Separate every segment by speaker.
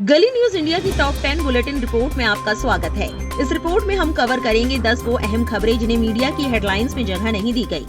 Speaker 1: गली news India की top 10 bulletin report में आपका स्वागत है। इस रिपोर्ट में हम कवर करेंगे 10 वो अहम खबरें जिन्हें मीडिया की हेडलाइंस में जगह नहीं दी गई।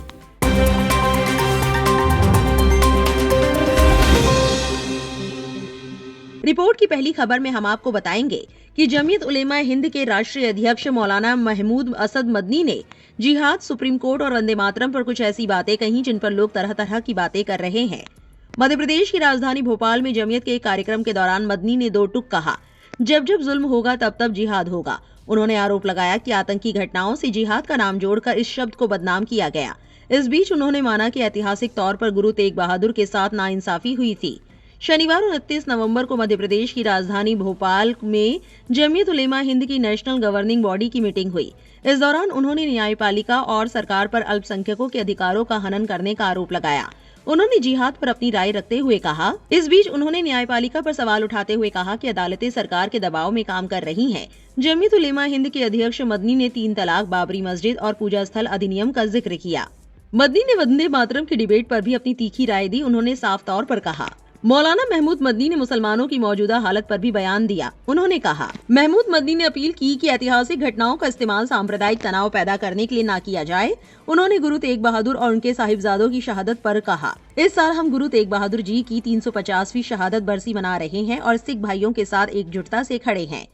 Speaker 1: रिपोर्ट की पहली खबर में हम आपको बताएंगे कि जमीयत उलेमा हिंद के राष्ट्रीय अध्यक्ष मौलाना महमूद असद मदनी ने जिहाद, सुप्रीम कोर्ट और वंदे मातरम पर कुछ ऐसी बातें कही जिन पर लोग तरह तरह की बातें कर रहे हैं। मध्य प्रदेश की राजधानी भोपाल में जमीयत के एक कार्यक्रम के दौरान मदनी ने दो टुक कहा, जब जब जुल्म होगा तब तब जिहाद होगा। उन्होंने आरोप लगाया कि आतंकी घटनाओं से जिहाद का नाम जोड़कर इस शब्द को बदनाम किया गया। इस बीच उन्होंने माना कि ऐतिहासिक तौर पर गुरु तेग बहादुर के साथ नाइंसाफी हुई थी। शनिवार 29 नवंबर को मध्य प्रदेश की राजधानी भोपाल में जमीयत उलेमा हिंद की नेशनल गवर्निंग बॉडी की मीटिंग हुई। इस दौरान उन्होंने न्यायपालिका और सरकार पर अल्पसंख्यकों के अधिकारों का हनन करने का आरोप लगाया। उन्होंने जिहाद पर अपनी राय रखते हुए कहा। इस बीच उन्होंने न्यायपालिका पर सवाल उठाते हुए कहा कि अदालतें सरकार के दबाव में काम कर रही हैं। जमीयत उलेमा हिंद के अध्यक्ष मदनी ने 3 तलाक, बाबरी मस्जिद और पूजा स्थल अधिनियम का जिक्र किया। मदनी ने वंदे मातरम की डिबेट पर भी अपनी तीखी राय दी। उन्होंने साफ तौर पर कहा। मौलाना महमूद मदनी ने मुसलमानों की मौजूदा हालत पर भी बयान दिया। उन्होंने कहा, महमूद मदनी ने अपील की कि ऐतिहासिक घटनाओं का इस्तेमाल सांप्रदायिक तनाव पैदा करने के लिए न किया जाए। उन्होंने गुरु तेग बहादुर और उनके साहिबजादों की शहादत पर कहा, इस साल हम गुरु तेग बहादुर जी की 350वीं शहादत बरसी मना रहे हैं और सिख भाइयों के साथ एकजुटता से खड़े हैं।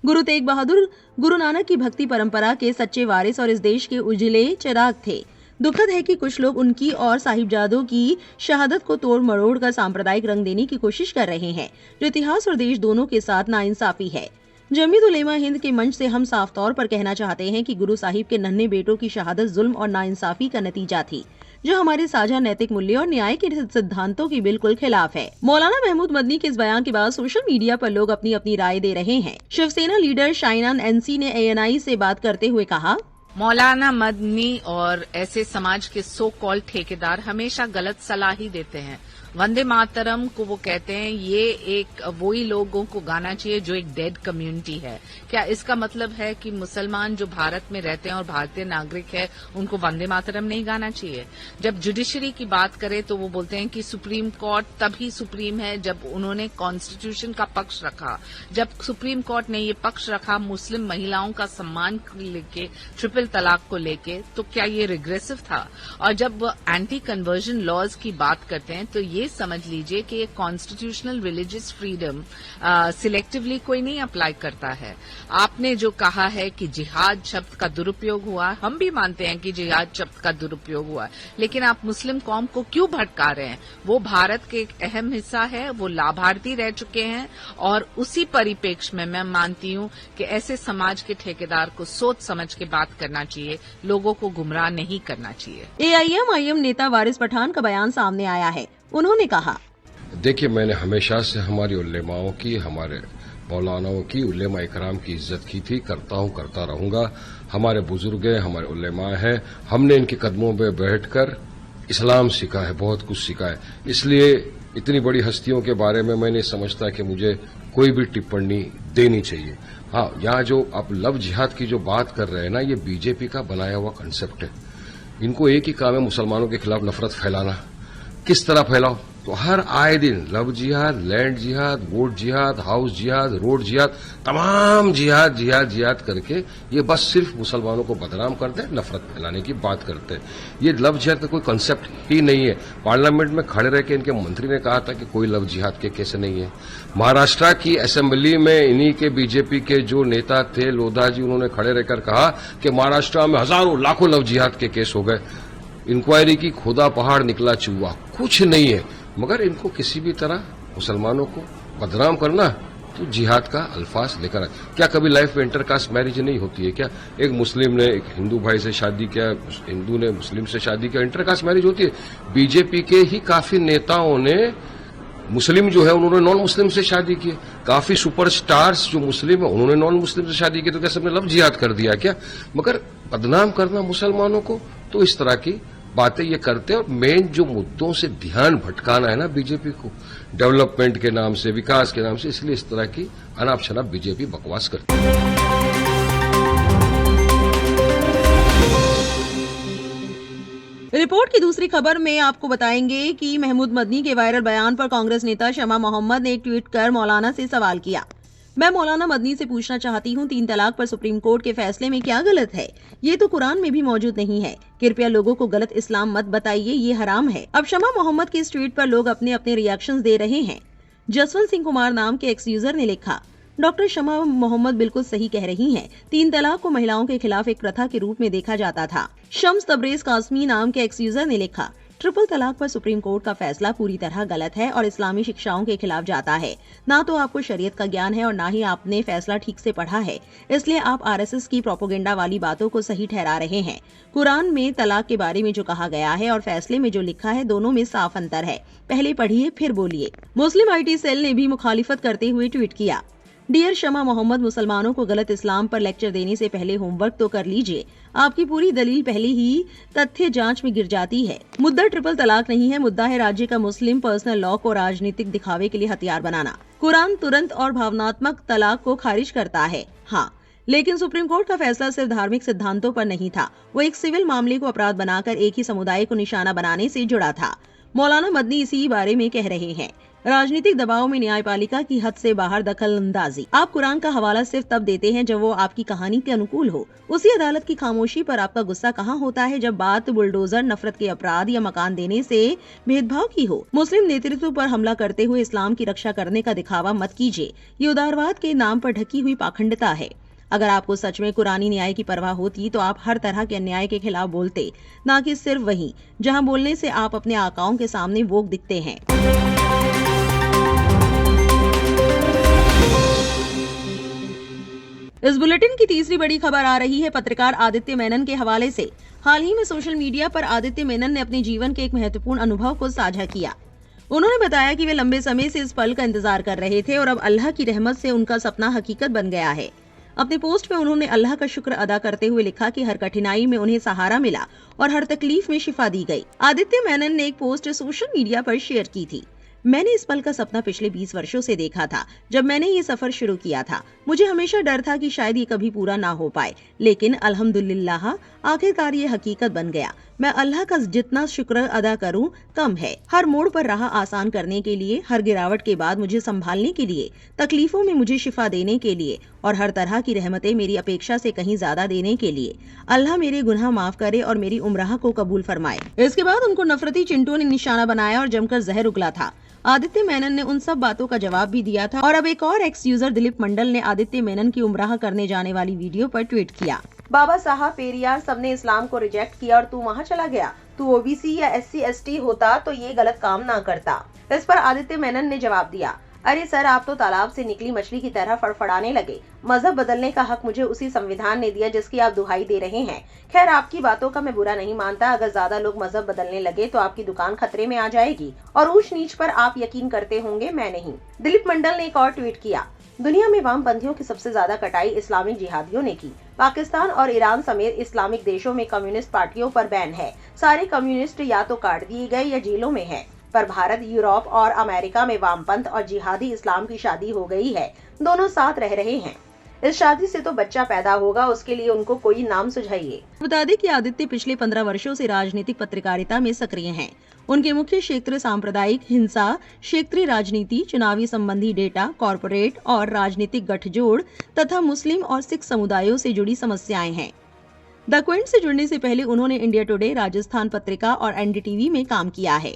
Speaker 1: गुरु तेग बहादुर गुरु नानक की भक्ति परंपरा के सच्चे वारिस और इस देश के उजले चिराग थे। दुखद है कि कुछ लोग उनकी और साहिबजादों की शहादत को तोड़ मरोड़ कर सांप्रदायिक रंग देने की कोशिश कर रहे हैं, जो इतिहास और देश दोनों के साथ नाइंसाफी है। जमीयत उलेमा हिंद के मंच से हम साफ तौर पर कहना चाहते हैं कि गुरु साहिब के नन्हे बेटों की शहादत जुल्म और नाइंसाफी का नतीजा थी, जो हमारे साझा नैतिक मूल्य और न्याय के सिद्धांतों के बिल्कुल खिलाफ है। मौलाना महमूद मदनी के इस बयान के बाद सोशल मीडिया पर लोग अपनी अपनी राय दे रहे हैं। शिवसेना लीडर शाइना एनसी ने ANI से बात करते हुए कहा,
Speaker 2: मौलाना मदनी और ऐसे समाज के सो कॉल्ड ठेकेदार हमेशा गलत सलाह ही देते हैं। वंदे मातरम को वो कहते हैं ये एक वही लोगों को गाना चाहिए जो एक डेड कम्युनिटी है। क्या इसका मतलब है कि मुसलमान जो भारत में रहते हैं और भारतीय नागरिक है उनको वंदे मातरम नहीं गाना चाहिए? जब जुडिशरी की बात करें तो वो बोलते हैं कि सुप्रीम कोर्ट तभी सुप्रीम है जब उन्होंने कॉन्स्टिट्यूशन का पक्ष रखा। जब सुप्रीम कोर्ट ने ये पक्ष रखा मुस्लिम महिलाओं का सम्मान लेके, ट्रिपल तलाक को लेके, तो क्या ये रिग्रेसिव था? और जब एंटी कन्वर्जन लॉज की बात करते हैं तो ये समझ लीजिए कि ये कॉन्स्टिट्यूशनल रिलीजियस फ्रीडम सिलेक्टिवली कोई नहीं अप्लाई करता है। आपने जो कहा है कि जिहाद शब्द का दुरुपयोग हुआ, हम भी मानते हैं कि जिहाद शब्द का दुरुपयोग हुआ, लेकिन आप मुस्लिम कौम को क्यों भटका रहे हैं? वो भारत के एक अहम हिस्सा है, वो लाभार्थी रह चुके हैं और उसी परिप्रेक्ष्य में मैं मानती हूं कि ऐसे समाज के ठेकेदार को सोच समझ के बात करना चाहिए, लोगों को गुमराह नहीं करना चाहिए।
Speaker 1: AIM नेता वारिस पठान का बयान सामने आया है। उन्होंने कहा,
Speaker 3: देखिए, मैंने हमेशा से हमारी उलेमाओं की, हमारे मौलानाओं की, उलेमा इकराम की इज्जत की थी, करता हूं, करता रहूंगा। हमारे बुजुर्ग हैं, हमारे उलेमा हैं, हमने इनके कदमों पे बैठकर इस्लाम सीखा है, बहुत कुछ सीखा है। इसलिए इतनी बड़ी हस्तियों के बारे में मैं नहीं समझता कि मुझे कोई भी टिप्पणी देनी चाहिए। हाँ, यहाँ जो आप लव जिहाद की जो बात कर रहे हैं ना, ये बीजेपी का बनाया हुआ कंसेप्ट है। इनको एक ही काम है, मुसलमानों के खिलाफ नफरत फैलाना। किस तरह फैलाओ? तो हर आए दिन लव जिहाद, लैंड जिहाद, वोट जिहाद, हाउस जिहाद, रोड जिहाद, तमाम जिहाद जिहाद जिहाद करके ये बस सिर्फ मुसलमानों को बदनाम करते हैं, नफरत फैलाने की बात करते हैं। ये लव जिहाद का कोई कंसेप्ट ही नहीं है। पार्लियामेंट में खड़े रह के इनके मंत्री ने कहा था कि कोई लव जिहाद के केस नहीं है। महाराष्ट्र की असेंबली में इन्हीं के बीजेपी के जो नेता थे, लोधा जी, उन्होंने खड़े रहकर कहा कि महाराष्ट्र में हजारों लाखों लव जिहाद के केस हो गए। इंक्वायरी की, खुदा पहाड़ निकला चूहा, कुछ नहीं है। मगर इनको किसी भी तरह मुसलमानों को बदनाम करना, तो जिहाद का अल्फाज लेकर आए। क्या कभी लाइफ में इंटरकास्ट मैरिज नहीं होती है क्या? एक मुस्लिम ने एक हिंदू भाई से शादी किया, हिंदू ने मुस्लिम से शादी किया, इंटरकास्ट मैरिज होती है। बीजेपी के ही काफी नेताओं ने मुस्लिम जो है उन्होंने नॉन मुस्लिम से शादी की। काफी सुपरस्टार्स जो मुस्लिम है उन्होंने नॉन मुस्लिम से शादी की। तो क्या सबने लव जिहाद कर दिया क्या? मगर बदनाम करना मुसलमानों को, तो इस तरह की बातें ये करते हैं। और मेन जो मुद्दों से ध्यान भटकाना है ना बीजेपी को, डेवलपमेंट के नाम से, विकास के नाम से, इसलिए इस तरह की अनाप शनाप बीजेपी बकवास करती है।
Speaker 1: रिपोर्ट की दूसरी खबर में आपको बताएंगे कि महमूद मदनी के वायरल बयान पर कांग्रेस नेता शमा मोहम्मद ने एक ट्वीट कर मौलाना से सवाल किया। मैं मौलाना मदनी से पूछना चाहती हूँ, 3 तलाक पर सुप्रीम कोर्ट के फैसले में क्या गलत है? ये तो कुरान में भी मौजूद नहीं है। कृपया लोगों को गलत इस्लाम मत बताइए, ये हराम है। अब शमा मोहम्मद के इस ट्वीट पर लोग अपने अपने रिएक्शंस दे रहे हैं। जसवंत सिंह कुमार नाम के एक्स यूजर ने लिखा, डॉक्टर शमा मोहम्मद बिल्कुल सही कह रही हैं। 3 तलाक को महिलाओं के खिलाफ एक प्रथा के रूप में देखा जाता था। शम्स तबरेज कासमी नाम के एक्स यूजर ने लिखा, ट्रिपल तलाक पर सुप्रीम कोर्ट का फैसला पूरी तरह गलत है और इस्लामी शिक्षाओं के खिलाफ जाता है। ना तो आपको शरीयत का ज्ञान है और ना ही आपने फैसला ठीक से पढ़ा है, इसलिए आप आरएसएस की प्रोपोगेंडा वाली बातों को सही ठहरा रहे हैं। कुरान में तलाक के बारे में जो कहा गया है और फैसले में जो लिखा है, दोनों में साफ अंतर है। पहले पढ़िए फिर बोलिए। मुस्लिम आईटी सेल ने भी मुखालिफत करते हुए ट्वीट किया, डियर शमा मोहम्मद, मुसलमानों को गलत इस्लाम पर लेक्चर देने से पहले होमवर्क तो कर लीजिए। आपकी पूरी दलील पहले ही तथ्य जांच में गिर जाती है। मुद्दा ट्रिपल तलाक नहीं है, मुद्दा है राज्य का मुस्लिम पर्सनल लॉ को राजनीतिक दिखावे के लिए हथियार बनाना। कुरान तुरंत और भावनात्मक तलाक को खारिज करता है, हाँ, लेकिन सुप्रीम कोर्ट का फैसला सिर्फ धार्मिक सिद्धांतों पर नहीं था। वो एक सिविल मामले को अपराध बनाकर एक ही समुदाय को निशाना बनाने से जुड़ा था। मौलाना मदनी इसी बारे में कह रहे हैं। राजनीतिक दबाव में न्यायपालिका की हद से बाहर दखल अंदाजी। आप कुरान का हवाला सिर्फ तब देते हैं जब वो आपकी कहानी के अनुकूल हो। उसी अदालत की खामोशी पर आपका गुस्सा कहाँ होता है जब बात बुलडोजर, नफरत के अपराध या मकान देने से भेदभाव की हो। मुस्लिम नेतृत्व पर हमला करते हुए इस्लाम की रक्षा करने का दिखावा मत कीजिए। ये उदारवाद के नाम पर ढकी हुई पाखंडता है। अगर आपको सच में कुरानी न्याय की परवाह होती तो आप हर तरह के अन्याय के खिलाफ बोलते, न कि सिर्फ वही जहां बोलने से आप अपने आकाओं के सामने वोक दिखते हैं। इस बुलेटिन की तीसरी बड़ी खबर आ रही है पत्रकार आदित्य मेनन के हवाले से। हाल ही में सोशल मीडिया पर आदित्य मेनन ने अपने जीवन के एक महत्वपूर्ण अनुभव को साझा किया। उन्होंने बताया कि वे लंबे समय से इस पल का इंतजार कर रहे थे और अब अल्लाह की रहमत से उनका सपना हकीकत बन गया है। अपने पोस्ट में उन्होंने अल्लाह का शुक्र अदा करते हुए लिखा कि हर कठिनाई में उन्हें सहारा मिला और हर तकलीफ में शिफा दी गई। आदित्य मेनन ने एक पोस्ट सोशल मीडिया पर शेयर की थी। मैंने इस पल का सपना पिछले 20 वर्षों से देखा था। जब मैंने ये सफर शुरू किया था, मुझे हमेशा डर था कि शायद ये कभी पूरा ना हो पाए, लेकिन अल्हम्दुलिल्लाह आखिरकार ये हकीकत बन गया। मैं अल्लाह का जितना शुक्र अदा करूं कम है। हर मोड़ पर राह आसान करने के लिए, हर गिरावट के बाद मुझे संभालने के लिए, तकलीफों में मुझे शिफा देने के लिए और हर तरह की रहमतें मेरी अपेक्षा से कहीं ज्यादा देने के लिए। अल्लाह मेरे गुनाह माफ करे और मेरी उम्राह को कबूल फरमाए। इसके बाद उनको नफरती चिंटू ने निशाना बनाया और जमकर जहर उगला था। आदित्य मेनन ने उन सब बातों का जवाब भी दिया था और अब एक और एक्स यूजर दिलीप मंडल ने आदित्य मेनन की उम्राह करने जाने वाली वीडियो पर ट्वीट किया, बाबा साहब पेरियार सबने इस्लाम को रिजेक्ट किया और तू वहाँ चला गया। तू ओबीसी या SC ST होता तो ये गलत काम ना करता। इस पर आदित्य मेनन ने जवाब दिया, अरे सर, आप तो तालाब से निकली मछली की तरह फड़फड़ाने लगे। मजहब बदलने का हक मुझे उसी संविधान ने दिया जिसकी आप दुहाई दे रहे हैं। खैर, आपकी बातों का मैं बुरा नहीं मानता। अगर ज्यादा लोग मजहब बदलने लगे तो आपकी दुकान खतरे में आ जाएगी और ऊंच नीच पर आप यकीन करते होंगे, मैं नहीं। दिलीप मंडल ने एक और ट्वीट किया, दुनिया में वामपंथियों की सबसे ज्यादा कटाई इस्लामिक जिहादियों ने की। पाकिस्तान और ईरान समेत इस्लामिक देशों में कम्युनिस्ट पार्टियों पर बैन है। सारे कम्युनिस्ट या तो काट दिए गए या जेलों में है। पर भारत, यूरोप और अमेरिका में वामपंथ और जिहादी इस्लाम की शादी हो गई है। दोनों साथ रह रहे हैं। इस शादी से तो बच्चा पैदा होगा, उसके लिए उनको कोई नाम सुझाइए। बता दें कि आदित्य पिछले 15 वर्षों से राजनीतिक पत्रकारिता में सक्रिय हैं। उनके मुख्य क्षेत्र सांप्रदायिक हिंसा, क्षेत्रीय राजनीति, चुनावी संबंधी डेटा, कॉरपोरेट और राजनीतिक गठजोड़ तथा मुस्लिम और सिख समुदायों से जुड़ी समस्याएं हैं। द क्विंट से जुड़ने से पहले उन्होंने इंडिया टुडे, राजस्थान पत्रिका और NDTV में काम किया है।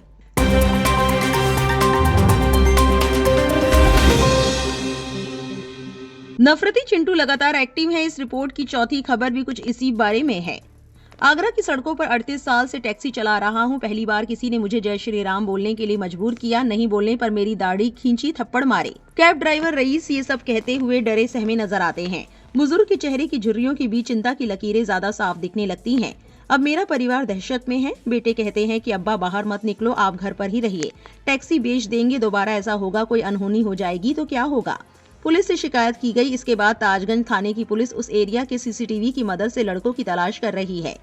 Speaker 1: नफरती चिंटू लगातार एक्टिव है। इस रिपोर्ट की चौथी खबर भी कुछ इसी बारे में है। आगरा की सड़कों पर 38 साल से टैक्सी चला रहा हूं। पहली बार किसी ने मुझे जय श्री राम बोलने के लिए मजबूर किया। नहीं बोलने पर मेरी दाढ़ी खींची, थप्पड़ मारे। कैब ड्राइवर रईस ये सब कहते हुए डरे सहमे नजर आते हैं। बुजुर्ग के चेहरे की झुर्रियों के बीच चिंता की लकीरें ज्यादा साफ दिखने लगती हैं। अब मेरा परिवार दहशत में है। बेटे कहते हैं कि अब्बा बाहर मत निकलो, आप घर पर ही रहिए। टैक्सी बेच देंगे, दोबारा ऐसा होगा, कोई अनहोनी हो जाएगी तो क्या होगा। पुलिस से शिकायत की गई। इसके बाद ताजगंज थाने की पुलिस उस एरिया के CCTV की मदद से लड़कों की तलाश कर रही है।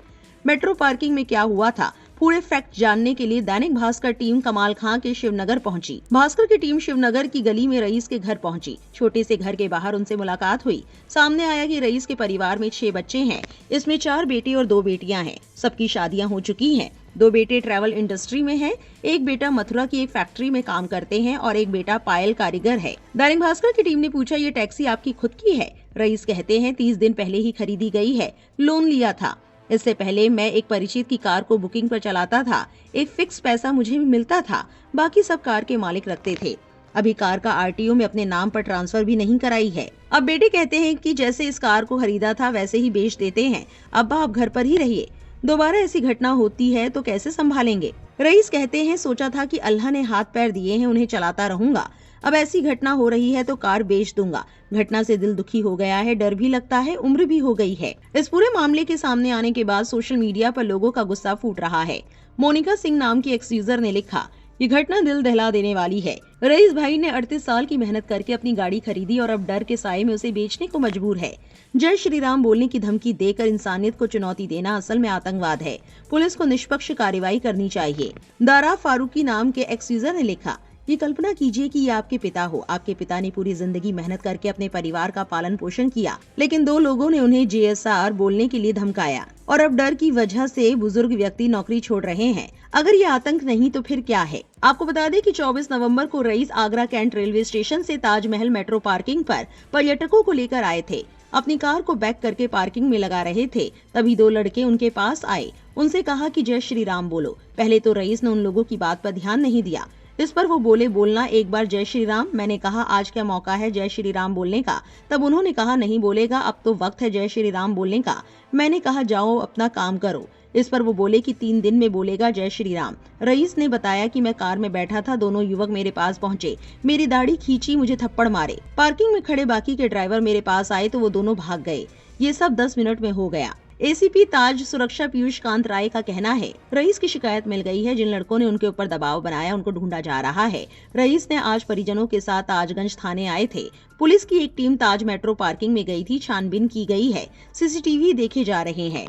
Speaker 1: मेट्रो पार्किंग में क्या हुआ था, पूरे फैक्ट जानने के लिए दैनिक भास्कर टीम कमाल खां के शिवनगर पहुंची। भास्कर की टीम शिवनगर की गली में रईस के घर पहुंची। छोटे से घर के बाहर उनसे मुलाकात हुई। सामने आया कि रईस के परिवार में 6 बच्चे हैं। इसमें 4 बेटे और 2 बेटियां हैं। सबकी शादियां हो चुकी हैं। 2 बेटे ट्रैवल इंडस्ट्री में हैं, एक बेटा मथुरा की एक फैक्ट्री में काम करते हैं और एक बेटा पायल कारीगर है। दैनिक भास्कर की टीम ने पूछा, ये टैक्सी आपकी खुद की है? रईस कहते हैं 30 दिन पहले ही खरीदी गई है, लोन लिया था। इससे पहले मैं एक परिचित की कार को बुकिंग पर चलाता था, एक फिक्स पैसा मुझे भी मिलता था, बाकी सब कार के मालिक रखते थे। अभी कार का आरटीओ में अपने नाम पर ट्रांसफर भी नहीं कराई है। अब बेटे कहते हैं कि जैसे इस कार को खरीदा था वैसे ही बेच देते हैं, अब्बा आप घर पर ही रहिए, दोबारा ऐसी घटना होती है तो कैसे संभालेंगे? रईस कहते हैं सोचा था कि अल्लाह ने हाथ पैर दिए हैं, उन्हें चलाता रहूंगा, अब ऐसी घटना हो रही है तो कार बेच दूंगा। घटना से दिल दुखी हो गया है, डर भी लगता है, उम्र भी हो गई है। इस पूरे मामले के सामने आने के बाद सोशल मीडिया पर लोगों का गुस्सा फूट रहा है। मोनिका सिंह नाम की एक्स यूजर ने लिखा, ये घटना दिल दहला देने वाली है। रईस भाई ने 38 साल की मेहनत करके अपनी गाड़ी खरीदी और अब डर के साए में उसे बेचने को मजबूर है। जय श्री राम बोलने की धमकी देकर इंसानियत को चुनौती देना असल में आतंकवाद है। पुलिस को निष्पक्ष कार्रवाई करनी चाहिए। दारा फारूकी नाम के एक्स यूजर ने लिखा, ये कल्पना कीजिए कि ये आपके पिता हो। आपके पिता ने पूरी जिंदगी मेहनत करके अपने परिवार का पालन पोषण किया, लेकिन 2 लोगों ने उन्हें JSR बोलने के लिए धमकाया और अब डर की वजह से बुजुर्ग व्यक्ति नौकरी छोड़ रहे हैं। अगर ये आतंक नहीं तो फिर क्या है? आपको बता दें कि 24 नवंबर को rice Agra cantt railway station से ताजमहल मेट्रो पार्किंग पर पर्यटकों को लेकर आए थे। अपनी कार को बैक करके पार्किंग में लगा रहे थे, तभी 2 लड़के उनके पास आए। उनसे कहा कि जय श्री राम बोलो। पहले तो रईस ने उन लोगों की बात पर ध्यान नहीं दिया। इस पर वो बोले, बोलना एक बार जय श्री राम। मैंने कहा आज क्या मौका है जय श्री राम बोलने का? तब उन्होंने कहा नहीं बोलेगा, अब तो वक्त है जय श्री राम बोलने का। मैंने कहा जाओ अपना काम करो। इस पर वो बोले कि 3 दिन में बोलेगा जय श्री राम। रईस ने बताया कि मैं कार में बैठा था, दोनों युवक मेरे पास पहुंचे, मेरी दाढ़ी खींची, मुझे थप्पड़ मारे। पार्किंग में खड़े बाकी के ड्राइवर मेरे पास आए तो वो दोनों भाग गए। ये सब 10 मिनट में हो गया। ACP ताज सुरक्षा पीयूष कांत राय का कहना है, रईस की शिकायत मिल गई है, जिन लड़कों ने उनके ऊपर दबाव बनाया उनको ढूंढा जा रहा है। रईस ने आज परिजनों के साथ ताजगंज थाने आए थे। पुलिस की एक टीम ताज मेट्रो पार्किंग में गई थी, छानबीन की गई है, CCTV देखे जा रहे हैं।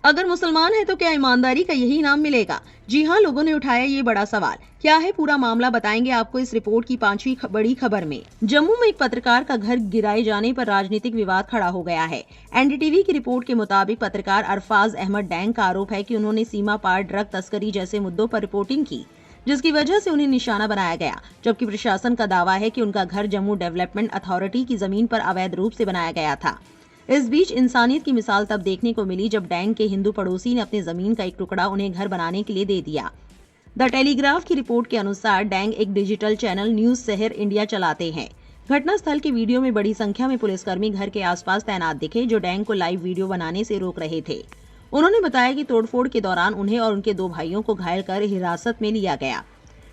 Speaker 1: अगर मुसलमान है तो क्या ईमानदारी का यही नाम मिलेगा? जी हाँ, लोगों ने उठाया ये बड़ा सवाल। क्या है पूरा मामला, बताएंगे आपको इस रिपोर्ट की 5वीं बड़ी खबर में। जम्मू में एक पत्रकार का घर गिराए जाने पर राजनीतिक विवाद खड़ा हो गया है। NDTV की रिपोर्ट के मुताबिक पत्रकार अरफाज अहमद डैंग का आरोप है कि उन्होंने सीमा पार ड्रग तस्करी जैसे मुद्दों पर रिपोर्टिंग की, जिसकी वजह से उन्हें निशाना बनाया गया। जबकि प्रशासन का दावा है कि उनका घर जम्मू डेवलपमेंट अथॉरिटी की जमीन पर अवैध रूप से बनाया गया था। इस बीच इंसानियत की मिसाल तब देखने को मिली जब डैंग के हिंदू पड़ोसी ने अपनी जमीन का एक टुकड़ा उन्हें घर बनाने के लिए दे दिया। द टेलीग्राफ की रिपोर्ट के अनुसार डैंग एक डिजिटल चैनल न्यूज शहर इंडिया चलाते हैं। घटनास्थल के वीडियो में बड़ी संख्या में पुलिसकर्मी घर के आसपास तैनात दिखे, जो डैंग को लाइव वीडियो बनाने से रोक रहे थे। उन्होंने बताया कि तोड़फोड़ के दौरान उन्हें और उनके 2 भाइयों को घायल कर हिरासत में लिया गया।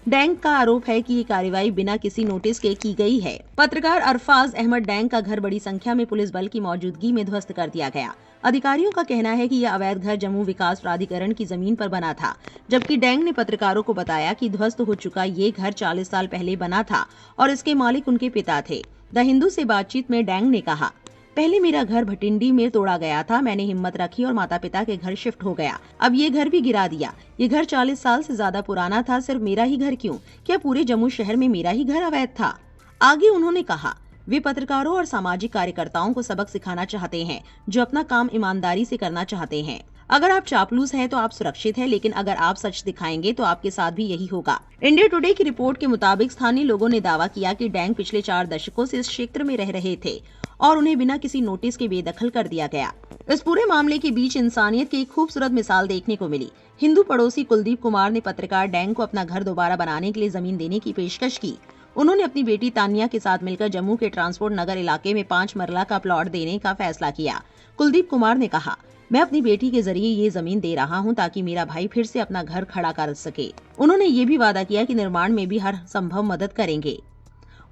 Speaker 1: डैंग का आरोप है कि ये कार्रवाई बिना किसी नोटिस के की गई है। पत्रकार अरफाज अहमद डैंग का घर बड़ी संख्या में पुलिस बल की मौजूदगी में ध्वस्त कर दिया गया। अधिकारियों का कहना है कि यह अवैध घर जम्मू विकास प्राधिकरण की जमीन पर बना था, जबकि डैंग ने पत्रकारों को बताया कि ध्वस्त हो चुका ये घर 40 साल पहले बना था और इसके मालिक उनके पिता थे। द हिंदू से बातचीत में डैंग ने कहा, पहले मेरा घर भटिंडी में तोड़ा गया था, मैंने हिम्मत रखी और माता पिता के घर शिफ्ट हो गया। अब ये घर भी गिरा दिया। ये घर 40 साल से ज्यादा पुराना था, सिर्फ मेरा ही घर क्यों? क्या पूरे जम्मू शहर में मेरा ही घर अवैध था? आगे उन्होंने कहा, वे पत्रकारों और सामाजिक कार्यकर्ताओं को सबक सिखाना चाहते हैं, जो अपना काम ईमानदारी से करना चाहते हैं। अगर आप चापलूस हैं तो आप सुरक्षित हैं, लेकिन अगर आप सच दिखाएंगे तो आपके साथ भी यही होगा। इंडिया टुडे की रिपोर्ट के मुताबिक स्थानीय लोगों ने दावा किया कि डैंग पिछले 4 दशकों से इस क्षेत्र में रह रहे थे और उन्हें बिना किसी नोटिस के बेदखल कर दिया गया। इस पूरे मामले के बीच इंसानियत की एक खूबसूरत मिसाल देखने को मिली। हिंदू पड़ोसी कुलदीप कुमार ने पत्रकार डैंग को अपना घर दोबारा बनाने के लिए जमीन देने की पेशकश की। उन्होंने अपनी बेटी तानिया के साथ मिलकर जम्मू के ट्रांसपोर्ट नगर इलाके में 5 मरला का प्लॉट देने का फैसला किया। कुलदीप कुमार ने कहा, मैं अपनी बेटी के जरिए ये जमीन दे रहा हूं ताकि मेरा भाई फिर से अपना घर खड़ा कर सके। उन्होंने ये भी वादा किया कि निर्माण में भी हर संभव मदद करेंगे।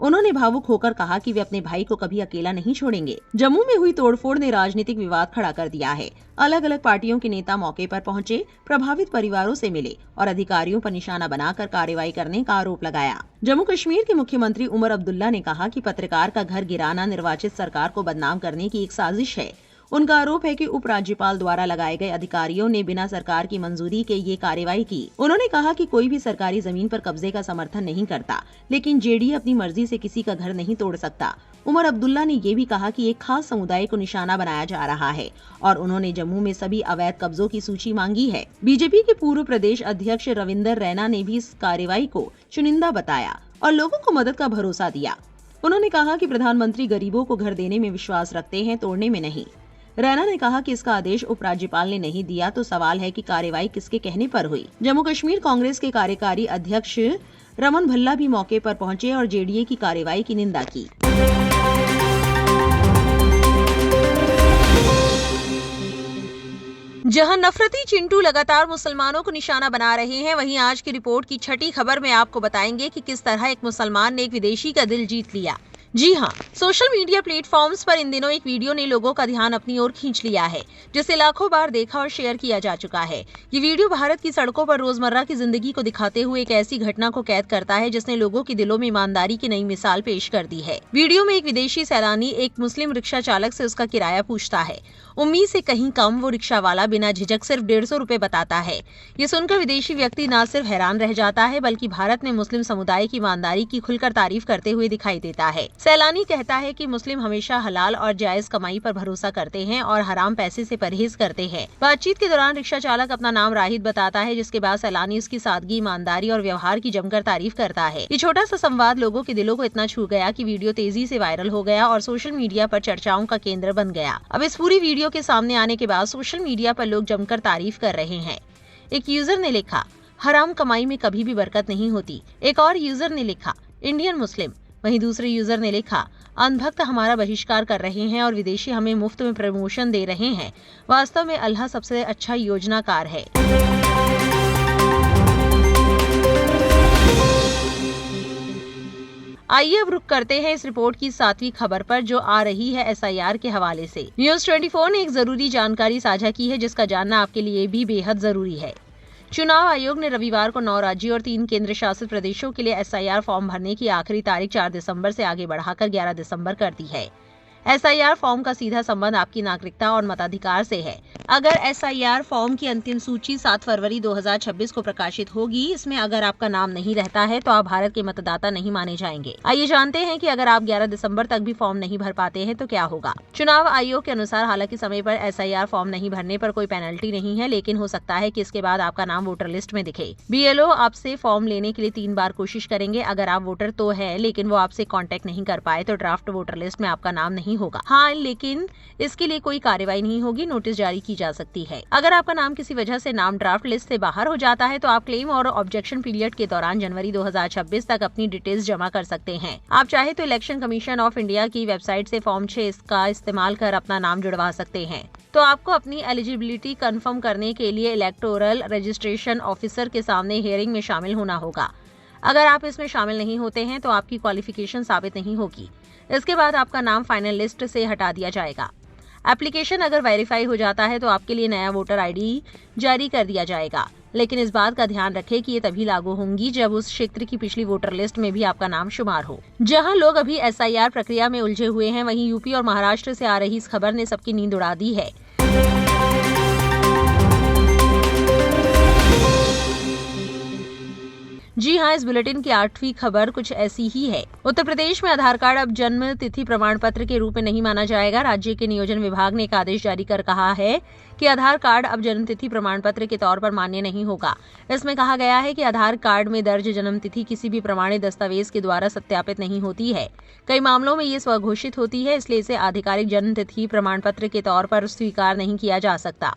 Speaker 1: उन्होंने भावुक होकर कहा कि वे अपने भाई को कभी अकेला नहीं छोड़ेंगे। जम्मू में हुई तोड़फोड़ ने राजनीतिक विवाद खड़ा कर दिया है। अलग अलग पार्टियों के नेता मौके पर पहुंचे, प्रभावित परिवारों से मिले और अधिकारियों पर निशाना बनाकर कार्रवाई करने का आरोप लगाया। जम्मू कश्मीर के मुख्यमंत्री उमर अब्दुल्ला ने कहा कि पत्रकार का घर गिराना निर्वाचित सरकार को बदनाम करने की एक साजिश है। उनका आरोप है कि उपराज्यपाल द्वारा लगाए गए अधिकारियों ने बिना सरकार की मंजूरी के ये कार्रवाई की। उन्होंने कहा कि कोई भी सरकारी जमीन पर कब्जे का समर्थन नहीं करता, लेकिन जेडीए अपनी मर्जी से किसी का घर नहीं तोड़ सकता। उमर अब्दुल्ला ने ये भी कहा कि एक खास समुदाय को निशाना बनाया जा रहा है और उन्होंने जम्मू में सभी अवैध कब्जों की सूची मांगी है। बीजेपी के पूर्व प्रदेश अध्यक्ष रविंदर रैना ने भी इस कार्रवाई को चुनिंदा बताया और लोगों को मदद का भरोसा दिया। उन्होंने कहा कि प्रधानमंत्री गरीबों को घर देने में विश्वास रखते हैं, तोड़ने में नहीं। रैना ने कहा कि इसका आदेश उपराज्यपाल ने नहीं दिया, तो सवाल है कि कार्रवाई किसके कहने पर हुई। जम्मू कश्मीर कांग्रेस के कार्यकारी अध्यक्ष रमन भल्ला भी मौके पर पहुंचे और जेडीए की कार्रवाई की निंदा की। जहां नफरती चिंटू लगातार मुसलमानों को निशाना बना रहे हैं, वहीं आज की रिपोर्ट की छठी खबर में आपको बताएंगे कि किस तरह एक मुसलमान ने एक विदेशी का दिल जीत लिया। जी हां, सोशल मीडिया प्लेटफॉर्म्स पर इन दिनों एक वीडियो ने लोगों का ध्यान अपनी ओर खींच लिया है, जिसे लाखों बार देखा और शेयर किया जा चुका है। ये वीडियो भारत की सड़कों पर रोजमर्रा की जिंदगी को दिखाते हुए एक ऐसी घटना को कैद करता है जिसने लोगों के दिलों में ईमानदारी की नई मिसाल पेश कर दी है। वीडियो में एक विदेशी सैलानी एक मुस्लिम रिक्शा चालक से उसका किराया पूछता है। उम्मीद से कहीं कम वो रिक्शा वाला बिना झिझक सिर्फ 150 रुपए बताता है। ये सुनकर विदेशी व्यक्ति न सिर्फ हैरान रह जाता है, बल्कि भारत में मुस्लिम समुदाय की ईमानदारी की खुलकर तारीफ करते हुए दिखाई देता है। सैलानी कहता है कि मुस्लिम हमेशा हलाल और जायज कमाई पर भरोसा करते हैं और हराम पैसे से परहेज करते हैं। बातचीत के दौरान रिक्शा चालक अपना नाम राहिद बताता है, जिसके बाद सैलानी उसकी सादगी, ईमानदारी और व्यवहार की जमकर तारीफ करता है। ये छोटा सा संवाद लोगों के दिलों को इतना छू गया कि वीडियो तेजी से वायरल हो गया और सोशल मीडिया पर चर्चाओं का केंद्र बन गया। अब इस पूरी वीडियो के सामने आने के बाद सोशल मीडिया पर लोग जमकर तारीफ कर रहे हैं। एक यूजर ने लिखा, हराम कमाई में कभी भी बरकत नहीं होती। एक और यूजर ने लिखा, इंडियन मुस्लिम। वहीं दूसरे यूजर ने लिखा, अनभक्त हमारा बहिष्कार कर रहे हैं और विदेशी हमें मुफ्त में प्रमोशन दे रहे हैं। वास्तव में अल्लाह सबसे अच्छा योजनाकार है। आइए अब रुक करते हैं इस रिपोर्ट की 7वीं खबर पर, जो आ रही है SIR के हवाले से। न्यूज 24 ने एक जरूरी जानकारी साझा की है, जिसका जानना आपके लिए भी बेहद जरूरी है। चुनाव आयोग ने रविवार को 9 राज्यों और 3 केंद्र शासित प्रदेशों के लिए SIR फॉर्म भरने की आखिरी तारीख 4 दिसंबर से आगे बढ़ाकर 11 दिसंबर कर दी है। SIR फॉर्म का सीधा संबंध आपकी नागरिकता और मताधिकार से है। अगर SIR फॉर्म की अंतिम सूची 7 फरवरी 2026 को प्रकाशित होगी, इसमें अगर आपका नाम नहीं रहता है तो आप भारत के मतदाता नहीं माने जाएंगे। आइए जानते हैं कि अगर आप 11 दिसंबर तक भी फॉर्म नहीं भर पाते हैं तो क्या होगा। चुनाव आयोग के अनुसार हालांकि समय पर SIR फॉर्म नहीं भरने पर कोई पेनल्टी नहीं है, लेकिन हो सकता है कि इसके बाद आपका नाम वोटर लिस्ट में दिखे। BLO आपसे फॉर्म लेने के लिए 3 बार कोशिश करेंगे। अगर आप वोटर तो है, लेकिन वो आपसे कांटेक्ट नहीं कर पाए तो ड्राफ्ट वोटर लिस्ट में आपका नाम नहीं होगा। हाँ, लेकिन इसके लिए कोई कार्रवाई नहीं होगी, नोटिस जारी की जा सकती है। अगर आपका नाम किसी वजह से नाम ड्राफ्ट लिस्ट से बाहर हो जाता है तो आप क्लेम और ऑब्जेक्शन पीरियड के दौरान जनवरी 2026 तक अपनी डिटेल्स जमा कर सकते हैं। आप चाहे तो इलेक्शन कमीशन ऑफ इंडिया की वेबसाइट से फॉर्म 6 का इस्तेमाल कर अपना नाम जुड़वा सकते हैं। तो आपको अपनी एलिजिबिलिटी कंफर्म करने के लिए इलेक्टोरल रजिस्ट्रेशन ऑफिसर के सामने हियरिंग में शामिल होना होगा। अगर आप इसमें शामिल नहीं होते हैं तो आपकी क्वालिफिकेशन साबित नहीं होगी। इसके बाद आपका नाम फाइनल लिस्ट से हटा दिया जाएगा। एप्लीकेशन अगर वेरीफाई हो जाता है तो आपके लिए नया वोटर ID जारी कर दिया जाएगा, लेकिन इस बात का ध्यान रखें कि ये तभी लागू होंगी जब उस क्षेत्र की पिछली वोटर लिस्ट में भी आपका नाम शुमार हो। जहां लोग अभी SIR प्रक्रिया में उलझे हुए हैं, वहीं यूपी और महाराष्ट्र से आ रही इस खबर ने सबकी नींद उड़ा दी है। जी हाँ, इस बुलेटिन की 8वीं खबर कुछ ऐसी ही है। उत्तर प्रदेश में आधार कार्ड अब जन्म तिथि प्रमाण पत्र के रूप में नहीं माना जाएगा। राज्य के नियोजन विभाग ने एक आदेश जारी कर कहा है कि आधार कार्ड अब जन्म तिथि प्रमाण पत्र के तौर पर मान्य नहीं होगा। इसमें कहा गया है कि आधार कार्ड में दर्ज जन्म तिथि किसी भी प्रमाणित दस्तावेज के द्वारा सत्यापित नहीं होती है। कई मामलों में ये स्वघोषित होती है, इसलिए इसे आधिकारिक जन्म तिथि प्रमाण पत्र के तौर पर स्वीकार नहीं किया जा सकता।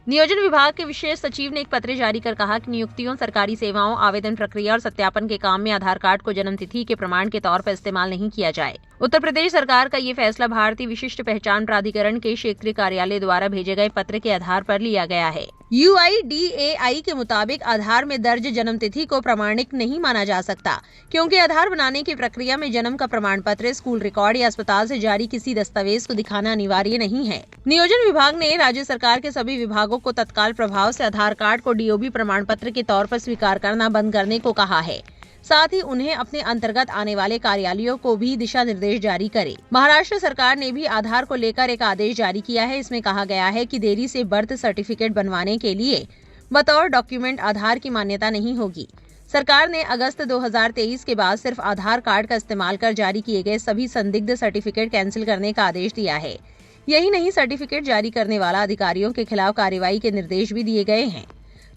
Speaker 1: नियोजन विभाग के विशेष सचिव ने एक पत्र जारी कर कहा कि नियुक्तियों, सरकारी सेवाओं, आवेदन प्रक्रिया और सत्यापन के काम में आधार कार्ड को जन्म तिथि के प्रमाण के तौर पर इस्तेमाल नहीं किया जाए। उत्तर प्रदेश सरकार का ये फैसला भारतीय विशिष्ट पहचान प्राधिकरण के क्षेत्रीय कार्यालय द्वारा भेजे गए पत्र के आधार पर लिया गया है। UIDAI के मुताबिक आधार में दर्ज जन्म तिथि को प्रमाणिक नहीं माना जा सकता, क्योंकि आधार बनाने की प्रक्रिया में जन्म का प्रमाण पत्र, स्कूल रिकॉर्ड या अस्पताल से जारी किसी दस्तावेज को दिखाना अनिवार्य नहीं है। नियोजन विभाग ने राज्य सरकार के सभी विभागों को तत्काल प्रभाव से आधार कार्ड को DOB प्रमाण पत्र के तौर पर स्वीकार करना बंद करने को कहा है। साथ ही उन्हें अपने अंतर्गत आने वाले कार्यालयों को भी दिशा निर्देश जारी करे। महाराष्ट्र सरकार ने भी आधार को लेकर एक आदेश जारी किया है। इसमें कहा गया है कि देरी से बर्थ सर्टिफिकेट बनवाने के लिए बतौर डॉक्यूमेंट आधार की मान्यता नहीं होगी। सरकार ने अगस्त 2023 के बाद सिर्फ आधार कार्ड का इस्तेमाल कर जारी किए गए सभी संदिग्ध सर्टिफिकेट कैंसिल करने का आदेश दिया है। यही नहीं, सर्टिफिकेट जारी करने वाला अधिकारियों के खिलाफ कार्रवाई के निर्देश भी दिए गए हैं।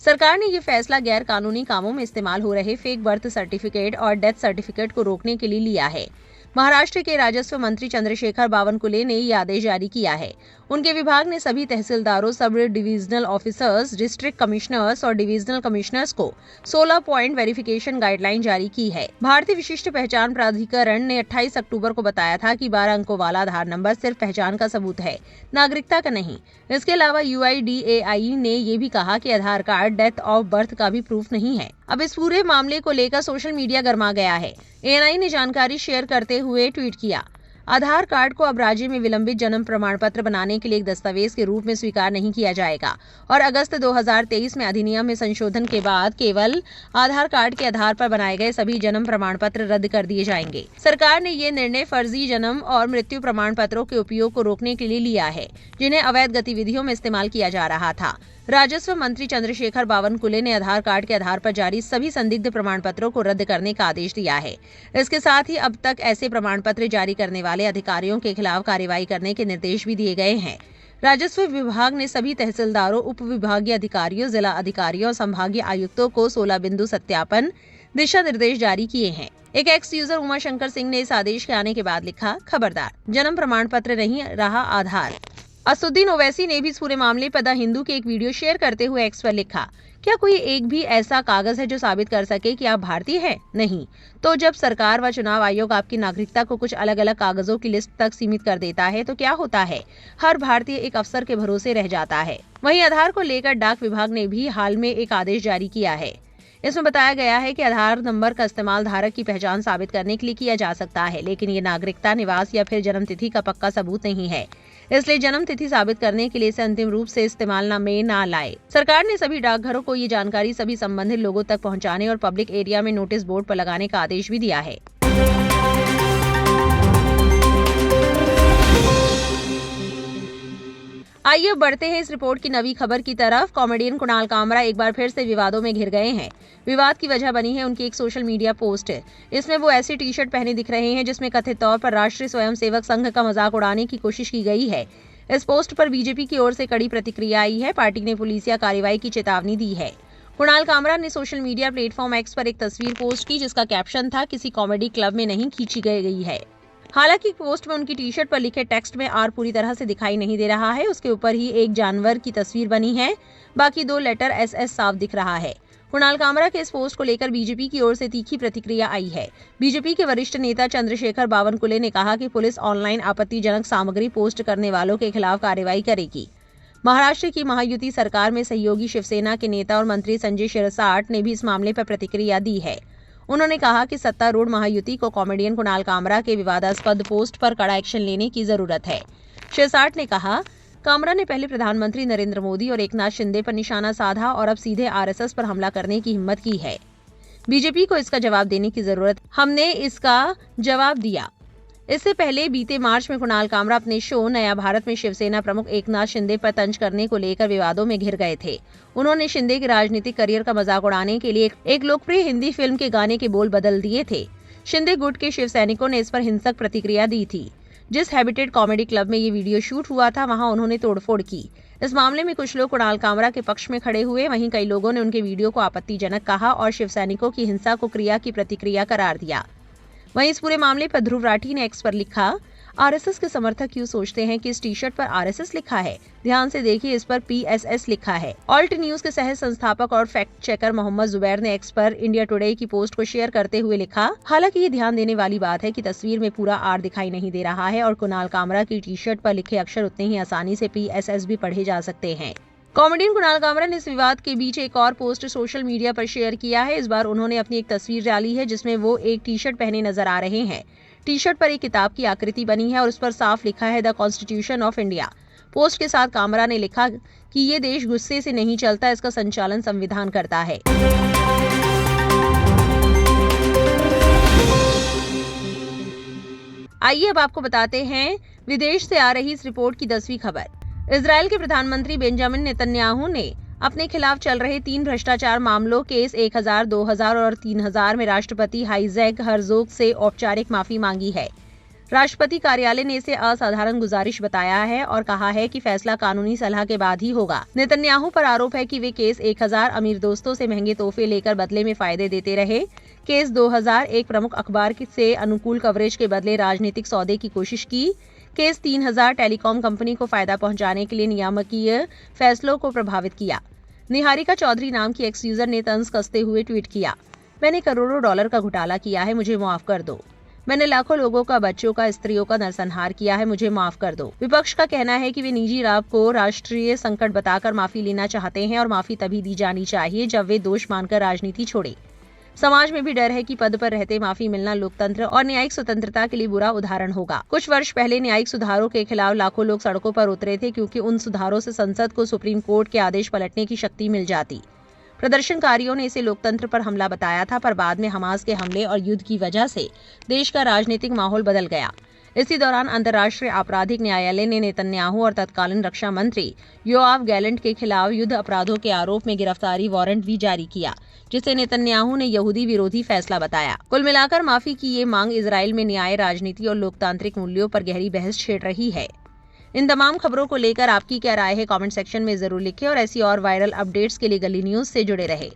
Speaker 1: सरकार ने ये फैसला गैर कानूनी कामों में इस्तेमाल हो रहे फेक बर्थ सर्टिफिकेट और डेथ सर्टिफिकेट को रोकने के लिए लिया है। महाराष्ट्र के राजस्व मंत्री चंद्रशेखर बावनकुले ने ये आदेश जारी किया है। उनके विभाग ने सभी तहसीलदारों, sub divisional officers, district commissioners और डिविजनल कमिश्नर्स को 16 पॉइंट वेरिफिकेशन गाइडलाइन जारी की है। भारतीय विशिष्ट पहचान प्राधिकरण ने 28 अक्टूबर को बताया था कि 12 अंकों वाला आधार नंबर सिर्फ पहचान का सबूत है, नागरिकता का नहीं। इसके अलावा UIDAI ने ये भी कहा कि आधार कार्ड डेथ ऑफ बर्थ का भी प्रूफ नहीं है। अब इस पूरे मामले को लेकर सोशल मीडिया गर्मा गया है। ANI ने जानकारी शेयर करते हुए ट्वीट किया, आधार कार्ड को अब राज्य में विलंबित जन्म प्रमाण पत्र बनाने के लिए एक दस्तावेज के रूप में स्वीकार नहीं किया जाएगा और अगस्त 2023 में अधिनियम में संशोधन के बाद केवल आधार कार्ड के आधार पर बनाए गए सभी जन्म प्रमाण पत्र रद्द कर दिए जाएंगे। सरकार ने ये निर्णय फर्जी जन्म और मृत्यु प्रमाण पत्रों के उपयोग को रोकने के लिए लिया है, जिन्हें अवैध गतिविधियों में इस्तेमाल किया जा रहा था। राजस्व मंत्री चंद्रशेखर बावनकुले ने आधार कार्ड के आधार पर जारी सभी संदिग्ध प्रमाण पत्रों को रद्द करने का आदेश दिया है। इसके साथ ही अब तक ऐसे प्रमाण पत्र जारी करने वाले अधिकारियों के खिलाफ कार्रवाई करने के निर्देश भी दिए गए हैं। राजस्व विभाग ने सभी तहसीलदारों, उप विभागीय अधिकारियों, जिला अधिकारियों और संभागीय आयुक्तों को 16 बिंदु सत्यापन दिशा निर्देश जारी किए हैं। एक एक्स यूजर उमा शंकर सिंह ने इस आदेश के आने के बाद लिखा, खबरदार, जन्म प्रमाण पत्र नहीं रहा आधार। असुद्दीन ओवैसी ने भी इस पूरे मामले पर द हिंदू के एक वीडियो शेयर करते हुए एक्स पर लिखा, क्या कोई एक भी ऐसा कागज है जो साबित कर सके कि आप भारतीय हैं? नहीं। तो जब सरकार व चुनाव आयोग आपकी नागरिकता को कुछ अलग अलग कागजों की लिस्ट तक सीमित कर देता है तो क्या होता है? हर भारतीय एक अफसर के भरोसे रह जाता है। वहीं आधार को लेकर डाक विभाग ने भी हाल में एक आदेश जारी किया है। इसमें बताया गया है कि आधार नंबर का इस्तेमाल धारक की पहचान साबित करने के लिए किया जा सकता है, लेकिन ये नागरिकता, निवास या फिर जन्म तिथि का पक्का सबूत नहीं है। इसलिए जन्म तिथि साबित करने के लिए इसे अंतिम रूप से इस्तेमाल में न लाए। सरकार ने सभी डाकघरों को ये जानकारी सभी संबंधित लोगों तक पहुंचाने और पब्लिक एरिया में नोटिस बोर्ड पर लगाने का आदेश भी दिया है। आइए बढ़ते हैं इस रिपोर्ट की नवी खबर की तरफ। कॉमेडियन कुणाल कामरा एक बार फिर से विवादों में घिर गए हैं। विवाद की वजह बनी है उनकी एक सोशल मीडिया पोस्ट। इसमें वो ऐसी टी शर्ट पहने दिख रहे हैं जिसमें कथित तौर पर राष्ट्रीय स्वयंसेवक संघ का मजाक उड़ाने की कोशिश की गई है। इस पोस्ट पर बीजेपी की ओर से कड़ी प्रतिक्रिया आई है। पार्टी ने पुलिसिया कार्रवाई की चेतावनी दी है। कुणाल कामरा ने सोशल मीडिया प्लेटफॉर्म एक्स पर एक तस्वीर पोस्ट की जिसका कैप्शन था, किसी कॉमेडी क्लब में नहीं खींची गई है। हालांकि पोस्ट में उनकी टी शर्ट पर लिखे टेक्स्ट में आर पूरी तरह से दिखाई नहीं दे रहा है। उसके ऊपर ही एक जानवर की तस्वीर बनी है, बाकी 2 लेटर SS साफ दिख रहा है। कुणाल कामरा के इस पोस्ट को लेकर बीजेपी की ओर से तीखी प्रतिक्रिया आई है। बीजेपी के वरिष्ठ नेता चंद्रशेखर बावनकुले ने कहा कि पुलिस ऑनलाइन आपत्तिजनक सामग्री पोस्ट करने वालों के खिलाफ कार्रवाई करेगी। महाराष्ट्र की महायुति सरकार में सहयोगी शिवसेना के नेता और मंत्री संजय शिरसाट ने भी इस मामले पर प्रतिक्रिया दी है। उन्होंने कहा कि सत्तारूढ़ महायुति को कॉमेडियन कुणाल कामरा के विवादास्पद पोस्ट पर कड़ा एक्शन लेने की जरूरत है। शिरसाट ने कहा, कामरा ने पहले प्रधानमंत्री नरेंद्र मोदी और एकनाथ शिंदे पर निशाना साधा और अब सीधे RSS पर हमला करने की हिम्मत की है। बीजेपी को इसका जवाब देने की जरूरत, हमने इसका जवाब दिया। इससे पहले बीते मार्च में कुणाल कामरा अपने शो नया भारत में शिवसेना प्रमुख एकनाथ शिंदे पर तंज करने को लेकर विवादों में घिर गए थे। उन्होंने शिंदे के राजनीतिक करियर का मजाक उड़ाने के लिए एक लोकप्रिय हिंदी फिल्म के गाने के बोल बदल दिए थे। शिंदे गुट के शिव सैनिकों ने इस पर हिंसक प्रतिक्रिया दी थी। जिस हैबिटेट कॉमेडी क्लब में ये वीडियो शूट हुआ था वहां उन्होंने तोड़फोड़ की। इस मामले में कुछ लोग कुणाल कामरा के पक्ष में खड़े हुए, वहीं कई लोगों ने उनके वीडियो को आपत्तिजनक कहा और शिव सैनिकों की हिंसा को क्रिया की प्रतिक्रिया करार दिया। वहीं इस पूरे मामले पर ध्रुव राठी ने एक्स पर लिखा, RSS के समर्थक क्यों सोचते हैं कि इस टी शर्ट पर RSS लिखा है? ध्यान से देखिए, इस पर PSS लिखा है। ऑल्ट न्यूज के सह संस्थापक और फैक्ट चेकर मोहम्मद जुबैर ने एक्स पर इंडिया टुडे की पोस्ट को शेयर करते हुए लिखा, हालांकि ये ध्यान देने वाली बात है कि तस्वीर में पूरा R दिखाई नहीं दे रहा है और कुणाल कामरा की टी शर्ट पर लिखे अक्षर उतने ही आसानी से PSS भी पढ़े जा सकते हैं। कॉमेडियन कुणाल कामरा ने इस विवाद के बीच एक और पोस्ट सोशल मीडिया पर शेयर किया है। इस बार उन्होंने अपनी एक तस्वीर डाली है जिसमें वो एक टी शर्ट पहने नजर आ रहे हैं। टी शर्ट पर एक किताब की आकृति बनी है और उस पर साफ लिखा है the constitution of India. Post के साथ कामरा ने लिखा कि ये देश गुस्से से नहीं चलता, इसका संचालन संविधान करता है। आइए अब आपको बताते हैं विदेश से आ रही इस रिपोर्ट की 10वीं खबर। इजराइल के प्रधानमंत्री बेंजामिन नेतन्याहू ने अपने खिलाफ चल रहे 3 भ्रष्टाचार मामलों केस 1000, 2000 और 3000 में राष्ट्रपति हाइजैक हर्जोग से औपचारिक माफी मांगी है। राष्ट्रपति कार्यालय ने इसे असाधारण गुजारिश बताया है और कहा है कि फैसला कानूनी सलाह के बाद ही होगा। नेतन्याहू पर आरोप है कि वे केस 1000 अमीर दोस्तों से महंगे तोहफे लेकर बदले में फायदे देते रहे। केस 2000 एक प्रमुख अखबार से अनुकूल कवरेज के बदले राजनीतिक सौदे की कोशिश की। केस 3000 टेलीकॉम कंपनी को फायदा पहुंचाने के लिए नियामकीय फैसलों को प्रभावित किया। निहारिका चौधरी नाम की एक्स यूजर ने तंज कसते हुए ट्वीट किया, मैंने करोड़ों डॉलर का घोटाला किया है, मुझे माफ कर दो। मैंने लाखों लोगों का, बच्चों का, स्त्रियों का नरसंहार किया है, मुझे माफ कर दो। विपक्ष का कहना है कि वे निजी लाभ को राष्ट्रीय संकट बताकर माफी लेना चाहते हैं और माफी तभी दी जानी चाहिए जब वे दोष मानकर राजनीति छोड़े। समाज में भी डर है कि पद पर रहते माफी मिलना लोकतंत्र और न्यायिक स्वतंत्रता के लिए बुरा उदाहरण होगा। कुछ वर्ष पहले न्यायिक सुधारों के खिलाफ लाखों लोग सड़कों पर उतरे थे क्योंकि उन सुधारों से संसद को सुप्रीम कोर्ट के आदेश पलटने की शक्ति मिल जाती। प्रदर्शनकारियों ने इसे लोकतंत्र पर हमला बताया था, पर बाद में हमास के हमले और युद्ध की वजह से देश का राजनीतिक माहौल बदल गया। इसी दौरान अंतर्राष्ट्रीय आपराधिक न्यायालय ने नेतन्याहू और तत्कालीन रक्षा मंत्री योआव गैलेंट के खिलाफ युद्ध अपराधों के आरोप में गिरफ्तारी वारंट भी जारी किया, जिसे नेतन्याहू ने यहूदी विरोधी फैसला बताया। कुल मिलाकर माफी की ये मांग इजराइल में न्याय, राजनीति और लोकतांत्रिक मूल्यों पर गहरी बहस छेड़ रही है। इन तमाम खबरों को लेकर आपकी क्या राय है, कमेंट सेक्शन में जरूर लिखें और ऐसी और वायरल अपडेट्स के लिए गली न्यूज से जुड़े रहे।